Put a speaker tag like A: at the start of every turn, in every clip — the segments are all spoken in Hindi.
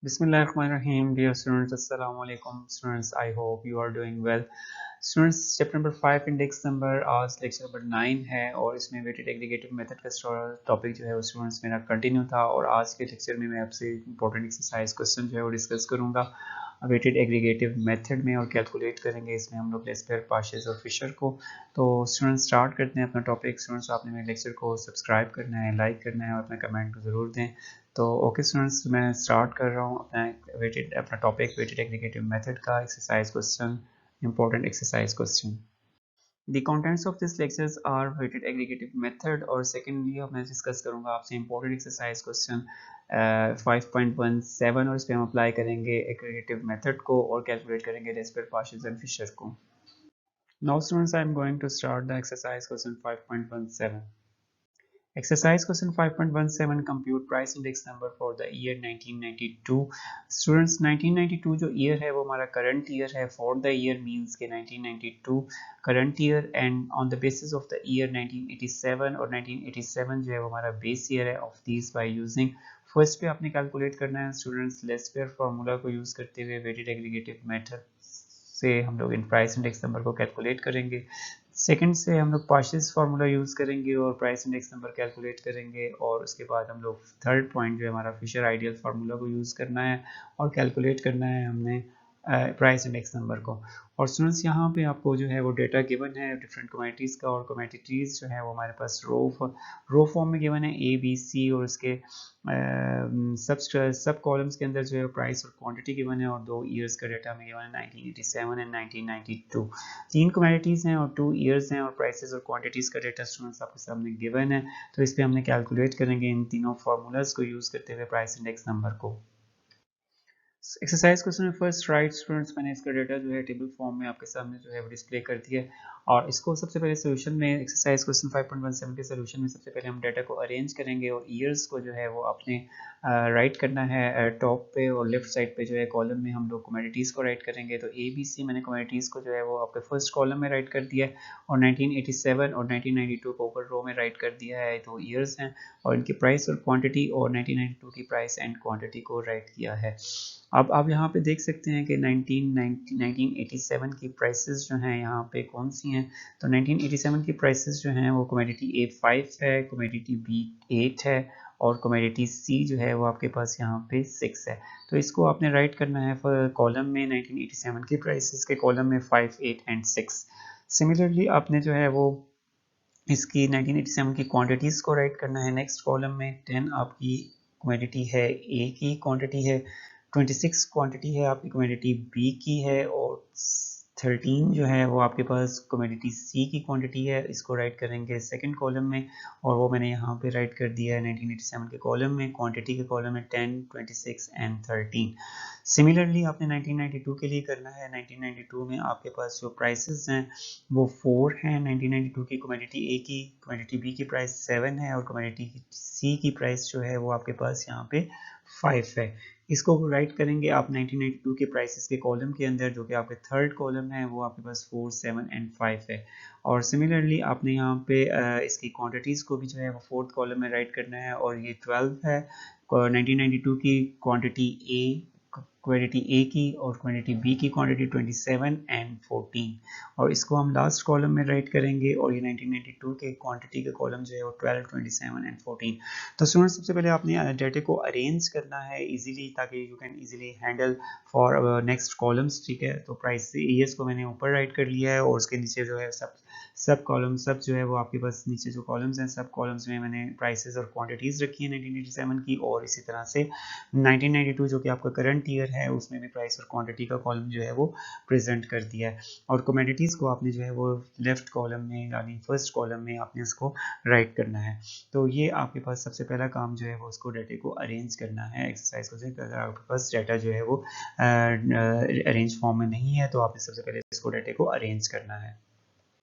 A: Bismillahirrahmanirrahim. Dear students, Assalamu alaikum. Students, I hope you are doing well. Students, chapter number 5 index number आज लेक्चर नंबर 9 है और इसमें वेटेड एग्रीगेटिव मेथड का टॉपिक जो है वो स्टूडेंट्स मेरा कंटिन्यू था और आज के लेक्चर में मैं आपसे इंपॉर्टेंट एक्सरसाइज क्वेश्चन जो है वो डिस्कस करूंगा वेटेड एग्रीगेटिव मेथड में और कैलकुलेट करेंगे इसमें हम लोग लेस्पेयर, पार्शियस और फिशर को। तो स्टूडेंट्स स्टार्ट करते हैं अपना टॉपिक। स्टूडेंट्स आपने मेरे लेक्चर को सब्सक्राइब करना है, लाइक करना है और अपना कमेंट ज़रूर दें। तो ओके स्टूडेंट्स, मैं स्टार्ट कर रहा हूँ अपना टॉपिक वेटेड एग्रीगेटिव मेथड का exercise question, important exercise question. The contents of this lectures are weighted aggregative method और secondly मैं डिस्कस करूंगा आपसे important exercise question 5.17 और इस पे हम अप्लाई करेंगे aggregative method को और कैलकुलेट करेंगे रेस्पेयर, पार्शियल एंड फिशर को। Now students, I am going to start the exercise question 5.17. Exercise question 5.17 compute price index number for the year 1992. Students 1992 जो year है वो हमारा current year है। For the year means के 1992 current year and on the basis of the year 1987 और 1987 जो है वो हमारा base year है of these by using first पे आपने calculate करना है students लेस्पेयर formula को use करते हुए weighted aggregative method से हम लोग इन प्राइस इंडेक्स नंबर को कैलकुलेट करेंगे। सेकंड से हम लोग पार्शियस फार्मूला यूज़ करेंगे और प्राइस इंडेक्स नंबर कैलकुलेट करेंगे और उसके बाद हम लोग थर्ड पॉइंट जो है हमारा फिशर आइडियल फार्मूला को यूज़ करना है और कैलकुलेट करना है हमने प्राइस इंडेक्स नंबर को। और स्टूडेंट्स यहाँ पे आपको जो है वो डेटा गिवन है डिफरेंट कमोडिटीज़ का और कमोडिटीज़ जो है वो हमारे पास रो फॉर्म में गिवन है ए बी सी और उसके सब कॉलम्स के अंदर जो है प्राइस और क्वांटिटी गिवन है और 2 ईयर्स का डेटा में गिवन है 1987 एंड 1992। 3 कमोडिटीज़ हैं और 2 ईयर्स हैं और प्राइसेस और क्वांटिटीज़ का डेटा स्टूडेंट्स आपके सामने गिवन है। तो इस पर हमने कैलकुलेट करेंगे इन तीनों फार्मूलाज को यूज़ करते हुए प्राइस इंडेक्स नंबर को। एक्सरसाइज क्वेश्चन में फर्स्ट राइट स्टूडेंट्स मैंने इसका डेटा जो है टेबल फॉर्म में आपके सामने जो है वो डिस्प्ले कर दिया है और इसको सबसे पहले सोल्यूशन में एक्सरसाइज क्वेश्चन 5.17 के सोल्यूशन में सबसे पहले हम डेटा को अरेंज करेंगे और ईयर्स को जो है वो आपने राइट करना है टॉप पे और लेफ्ट साइड पे जो है कॉलम में हम लोग कमोडिटीज़ को राइट करेंगे। तो ए बी सी मैंने कमोडिटीज़ को जो है वो आपके फर्स्ट कॉलम में राइट कर दिया है और 1987 और 1992 को ऊपर रो में राइट कर दिया है। तो ईयर्स हैं और इनकी प्राइस और क्वांटिटी और 1992 की प्राइस एंड क्वांटिटी को राइट किया है। अब आप यहाँ पे देख सकते हैं कि 1987 की प्राइसेस जो हैं यहाँ पे कौन सी हैं। तो 1987 की प्राइसेस जो हैं वो कमोडिटी ए 5 है, कमोडिटी बी 8 है और कमोडिटी सी जो है वो आपके पास यहाँ पे 6 है। तो इसको आपने राइट करना है कॉलम में 1987 की प्राइसेस के कॉलम में 5, 8 एंड 6। सिमिलरली आपने जो है वो इसकी 1987 की क्वांटिटीज़ को राइट करना है नेक्स्ट कॉलम में। 10 आपकी क्वांटिटी है ए की क्वांटिटी है, 26 क्वांटिटी है आपकी क्वांटिटी बी की है और 13 जो है वो आपके पास कमोडिटी सी की क्वांटिटी है। इसको राइट करेंगे सेकंड कॉलम में और वो मैंने यहाँ पे राइट कर दिया है 1987 के कॉलम में, क्वांटिटी के कॉलम में 10, 26 एंड 13। सिमिलरली आपने 1992 के लिए करना है। 1992 में आपके पास जो प्राइसेस हैं वो 4 हैं। 1992 की कमोडिटी ए की, कमोडिटी बी की प्राइस 7 है और कमोडिटी सी की प्राइस जो है वो आपके पास यहाँ पे 5 है। इसको राइट करेंगे आप 1992 के प्राइसेस के कॉलम के अंदर जो कि आपके थर्ड कॉलम है वो आपके पास 4, 7 एंड 5 है। और सिमिलरली आपने यहाँ पे इसकी क्वांटिटीज़ को भी जो है वो फोर्थ कॉलम में राइट करना है और ये 12 है 1992 की क्वांटिटी ए, क्वांटिटी ए की और क्वांटिटी बी की क्वांटिटी 27 एंड 14 और इसको हम लास्ट कॉलम में राइट करेंगे और ये 1992 के क्वांटिटी के कॉलम जो है वो 12, 27 एंड 14। तो स्टूडेंट्स सबसे पहले आपने डेटा को अरेंज करना है इजीली ताकि you can easily handle for next columns. ठीक है, तो प्राइस ईयर्स को मैंने ऊपर राइट कर लिया है और उसके नीचे जो है सब कॉलम सब जो है वो आपके पास नीचे जो कॉलम्स हैं सब कॉलम्स में मैंने प्राइसेस और क्वांटिटीज़ रखी है 1987 की और इसी तरह से 1992 जो कि आपका करंट ईयर है उसमें भी प्राइस और क्वांटिटी का कॉलम जो है वो प्रेजेंट कर दिया है और कमोडिटीज़ को आपने जो है वो लेफ्ट कॉलम में यानी फर्स्ट कॉलम में आपने उसको राइट करना है। तो ये आपके पास सबसे पहला काम जो है वो उसको डेटा को अरेंज करना है। एक्सरसाइज को अगर आपके पास डेटा जो है वो अरेंज फॉर्म में नहीं है तो आपने सबसे पहले इसको डेटा को अरेंज करना है।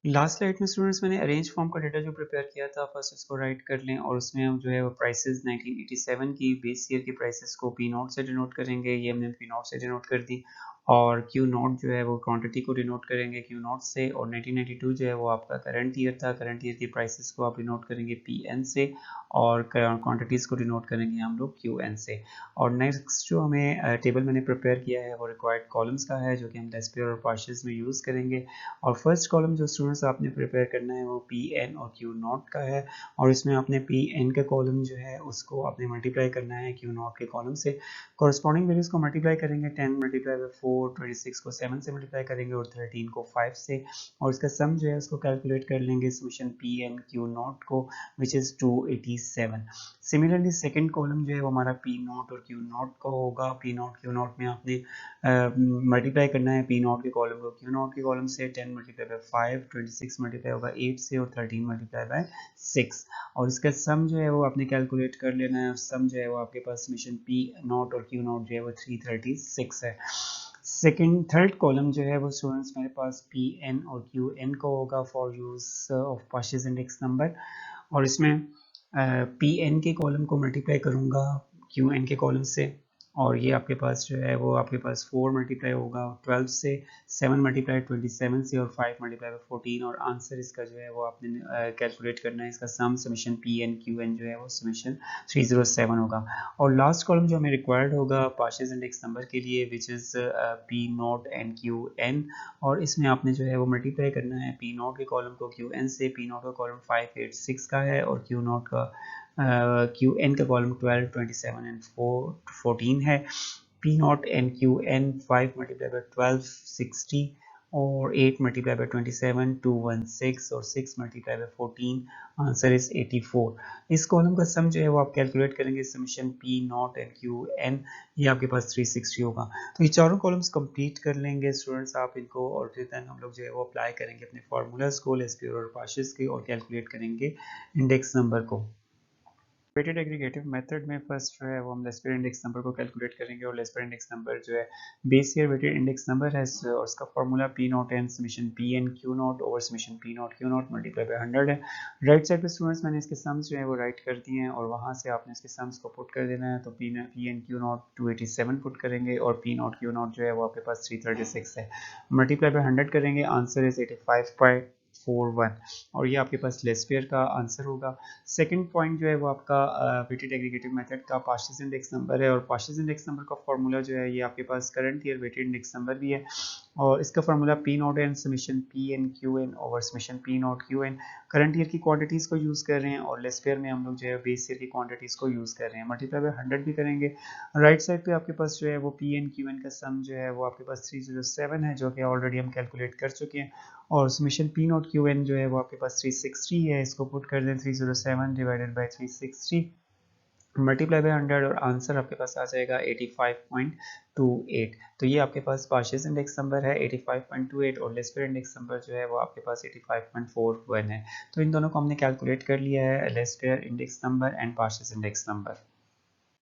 A: लास्ट स्लाइड में स्टूडेंट्स मैंने अरेंज फॉर्म का डेटा जो प्रिपेयर किया था फर्स्ट उसको राइट कर लें और उसमें हम जो है वो प्राइसेस 1987 की बेस ईयर की प्राइसेस को पी नोट से डिनोट करेंगे। ये हमने पी नोट से डिनोट कर दी और क्यू नॉट जो है वो क्वांटिटी को डिनोट करेंगे क्यू नॉट से, और 1992 जो है वो आपका करंट ईयर था, करंट ईयर की प्राइसेस को आप डिनोट करेंगे पी एन से, और क्वांटिटीज़ को डिनोट करेंगे हम लोग क्यू एन से। और नेक्स्ट जो हमें टेबल मैंने प्रिपेयर किया है वो रिक्वायर्ड कॉलम्स का है, जो कि हम लेस पेयर और पार्शियल्स में यूज़ करेंगे। और फर्स्ट कॉलम जो स्टूडेंट्स आपने प्रिपेयर करना है वो पी एन और क्यू नॉट का है, और इसमें आपने पी एन का कॉलम जो है उसको आपने मल्टीप्लाई करना है क्यू नॉट के कॉलम से। कॉरस्पॉन्डिंग वैल्यूज को मल्टीप्लाई करेंगे, 10 मल्टीप्लाई बाई 4, 26 को 7 से मल्टीप्लाई करेंगे और 13 को 5 से, और इसका सम जो है उसको कैलकुलेट कर लेंगे summation P N Q naught को, which is 287। Similarly second column जो है वो हमारा पी नॉट और क्यू नॉट का होगा। पी नॉट क्यू नॉट में आपने मल्टीप्लाई करना है पी नॉट के कॉलम को क्यू नॉट के कॉलम से, 10 मल्टीप्लाई बाई 5, 26 मल्टीप्लाई होगा 8 से, और 13 मल्टीप्लाई बाई 6, और इसका सम जो है वो आपने कैलकुलेट कर लेना है, और सम जो है वो आपके पास समेशन पी नॉट और क्यू नॉट जो है वो 336 है। सेकेंड थर्ड कॉलम जो है वो स्टूडेंट्स मेरे पास पी एन और क्यू एन का होगा for use of partial index number, और इसमें पी एन के कॉलम को मल्टीप्लाई करूँगा क्यू एन के कॉलम से, और ये आपके पास जो है वो आपके पास 4 मल्टीप्लाई होगा 12 से, 7 मल्टीप्लाई 27 से, और 5 मल्टीप्लाई 14, और आंसर इसका जो है वो आपने कैलकुलेट करना है, इसका sum summation P N Q N जो है वो समेशन 307 होगा। और लास्ट कॉलम जो हमें रिक्वायर्ड होगा पार्शियल इंडेक्स नंबर के लिए, which is P naught and Q N, और इसमें आपने जो है वो मल्टीप्लाई करना है पी नॉट के कॉलम को क्यू एन से। पी नॉट का कॉलम 586 का है, और क्यू नॉट का क्यू एन का कॉलम 12, 27 एंड 14 है। P naught and Q N 5 multiply by 12 60, और 8 मल्टीप्लाई बाई 27 216, और 6 मल्टीप्लाई बाई 14, आंसर इज 84। इस कॉलम का सम जो है वो आप कैलकुलेट करेंगे summation P naught and Q N, ये आपके पास 360 होगा। तो ये चारों कॉलम्स कंप्लीट कर लेंगे स्टूडेंट्स आप इनको, और फिर देन हम लोग जो है वो अप्लाई करेंगे अपने फार्मूलाज को लेस पेयर और पार्शियल्स के, और कैलकुलेट करेंगे इंडेक्स नंबर को। वेटेड एग्रीगेटिव मेथड में फर्स्ट जो है वो हम लेस पेयर इंडेक्स नंबर को कैलकुलेट करेंगे, और लेस पेयर इंडेक्स नंबर जो है base year weighted index number है, और उसका formula P naught N summation P N Q naught over summation P naught Q naught multiply by 100 है। राइट साइड पे स्टूडेंट्स मैंने इसके सम्स जो है वो राइट कर दिए हैं, और वहाँ से आपने इसके सम्स को पुट कर देना है। तो P N Q naught 287 put करेंगे, और पी नॉट क्यू नॉट जो है वो आपके पास 336 है, मल्टीप्लाई बाय 100 करेंगे, आंसर इज 85.41, और ये आपके पास लेस पेयर का आंसर होगा। सेकंड पॉइंट जो है वो आपका वेटेड एग्रीगेटिव मेथड का पार्शियल इंडेक्स नंबर है, और पार्शियल इंडेक्स नंबर का फॉर्मूला जो है ये आपके पास current year weighted index number भी है, और इसका formula P naught N summation P N Q N over summation P naught Q N. Current year की क्वांटिटीज़ को यूज़ कर रहे हैं, और लेस पेयर में हम लोग जो है बेस ईयर की क्वांटिटीज़ को यूज़ कर रहे हैं। मल्टीप्लाई बाय 100 भी करेंगे। राइट साइड पे आपके पास जो है वो पी एन क्यू एन का सम जो है वो आपके पास 307 है, जो कि ऑलरेडी हम कैलकुलेट कर चुके हैं, और summation P naught Q N जो है वो आपके पास 360 है, इसको पुट कर दें 307 डिवाइडेड बाई 360 मल्टीप्लाई बाय 100, और आंसर आपके पास आ जाएगा 85.28। तो ये आपके पास पार्शियल इंडेक्स नंबर है 85.28, और लेस पेयर इंडेक्स नंबर जो है वो आपके पास 85.41 है। तो इन दोनों को हमने कैलकुलेट कर लिया है, Laspeyres index number and partial index number.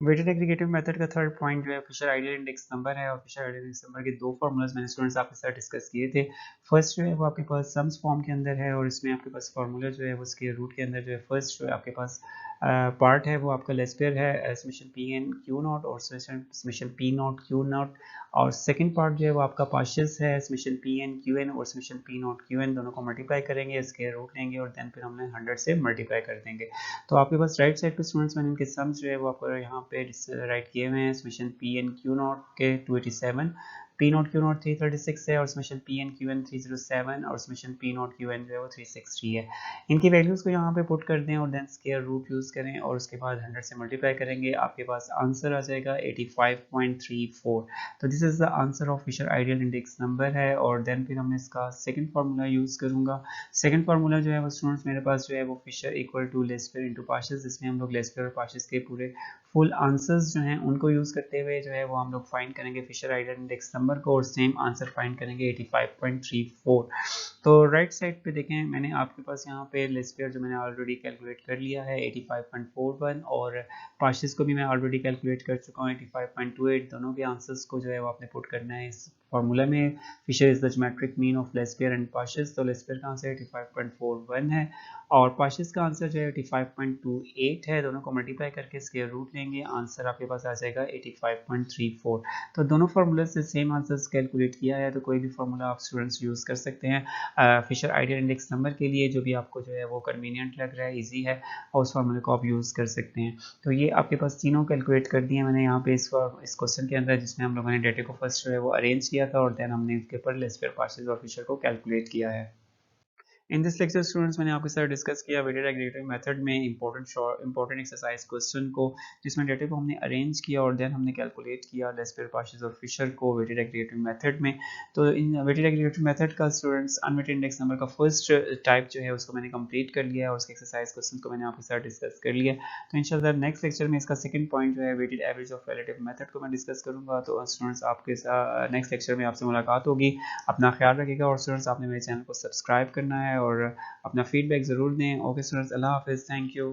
A: Weighted aggregative method का थर्ड पॉइंट जो है फिशर आइडियल इंडेक्स नंबर है, और फिशर आइडियल इंडेक्स नंबर के दो फार्मूलाज मैंने स्टूडेंट्स आपके साथ डिस्कस किए थे। फर्स्ट जो है वो आपके पास सम्स फॉर्म के अंदर है, और इसमें आपके पास फार्मूला जो है वो स्क्वायर रूट के अंदर जो है फर्स्ट जो है आपके पास पार्ट है वो आपका लेस पेयर है summation P N Q naught और summation P naught Q naught, और सेकंड पार्ट जो है वो आपका पार्शियल्स है summation P N Q N और summation P naught Q N, दोनों को मल्टीप्लाई करेंगे, स्क्वायर रूट लेंगे, और देन फिर हमने 100 से मल्टीप्लाई कर देंगे। तो आपके पास राइट साइड पे स्टूडेंट्स मैंने इनके सम्स जो है वो आपको यहाँ पे राइट किए हुए हैं। Summation P N Q naught के 287, पी नॉट क्यू नॉट 336 है, और summation P N Q N 307, और summation P naught Q N जो है वो 360 है। इनकी वैल्यूज़ को यहाँ पे पुट कर दें, और देन स्क्वायर रूट यूज़ करें, और उसके बाद 100 से मल्टीप्लाई करेंगे, आपके पास आंसर आ जाएगा 85.34। तो this is the answer of Fisher ideal index number है। और देन फिर हमने इसका सेकंड फार्मूला यूज़ करूँगा। सेकंड फार्मूला जो है वो स्टूडेंट्स मेरे पास जो है वो Fisher equal to Laspeyres into partials, जिसमें हम लोग लेस पेयर और पार्शियल्स के पूरे फुल आंसर्स जो हैं उनको यूज़ करते हुए जो है वो हम लोग फाइंड करेंगे फिशर आइडियल इंडेक्स नंबर को, और सेम आंसर फाइंड करेंगे 85.34। तो राइट साइड पे देखें, मैंने आपके पास यहाँ पे लेस पेयर जो मैंने ऑलरेडी कैलकुलेट कर लिया है 85.41, और पार्शियल्स को भी मैं ऑलरेडी कैलकुलेट कर चुका हूँ 85.28। दोनों के आंसर्स को जो है वो आपने पुट करना है इस फार्मूला में Fisher is the geometric mean of Laspeyres and Paasche's, तो लेस्पियर का आंसर 85.41 है और पार्शियस का आंसर जो है 85.28 है। दोनों को मल्टीप्लाई करके स्क्वायर रूट लेंगे, आंसर आपके पास आ जाएगा 85.34। तो दोनों फार्मूला से सेम आंसर्स कैलकुलेट किया है, तो कोई भी फार्मूला आप स्टूडेंट्स यूज़ कर सकते हैं फिशर आइडियल इंडेक्स नंबर के लिए, जो भी आपको जो है वो कन्वीनियंट लग रहा है, ईजी है, और उस फार्मूले को आप यूज़ कर सकते हैं। तो ये आपके पास तीनों कैलकुलेट कर दिए मैंने यहाँ पे इस क्वेश्चन के अंदर, जिसमें हम लोगों ने डेटा को फर्स्ट जो है वो अरेंज किया था और देन हमने इसके ऊपर लेस्पियर पार्शियल और फिशर को कैलकुलेट किया है। इन दिस लेक्चर स्टूडेंट्स मैंने आपके साथ डिस्कस किया वेटेड एग्रीगेटिव मेथड में इंपॉर्टेंट एक्सरसाइज क्वेश्चन को, जिसमें डेटा को हमने अरेंज किया और देन हमने कैलकुलेट किया लेस्पियर पार्शियल और फिशर को वेटेड एग्रीगेटिव मेथड में। तो इन वेटेड एग्रीगेटिव मेथड का स्टूडेंट्स अनवेटेड इंडेक्स नंबर का फर्स्ट टाइप जो है उसको मैंने कंप्लीट कर लिया है और उसके एक्सरसाइज क्वेश्चन को मैंने आपके साथ डिस्कस कर लिया। तो इंशाल्लाह नेक्स्ट लेक्चर में इसका सेकंड पॉइंट जो है weighted average of relative method को मैं डिस्कस करूंगा। तो स्टूडेंट्स आपके साथ नेक्स्ट लेक्चर में आपसे मुलाकात होगी। अपना ख्याल रखिएगा और स्टूडेंट्स आपने मेरे चैनल को सब्सक्राइब करना है और अपना फीडबैक ज़रूर दें। ओके स्टूडेंट्स, अल्लाह हाफिज़, थैंक यू।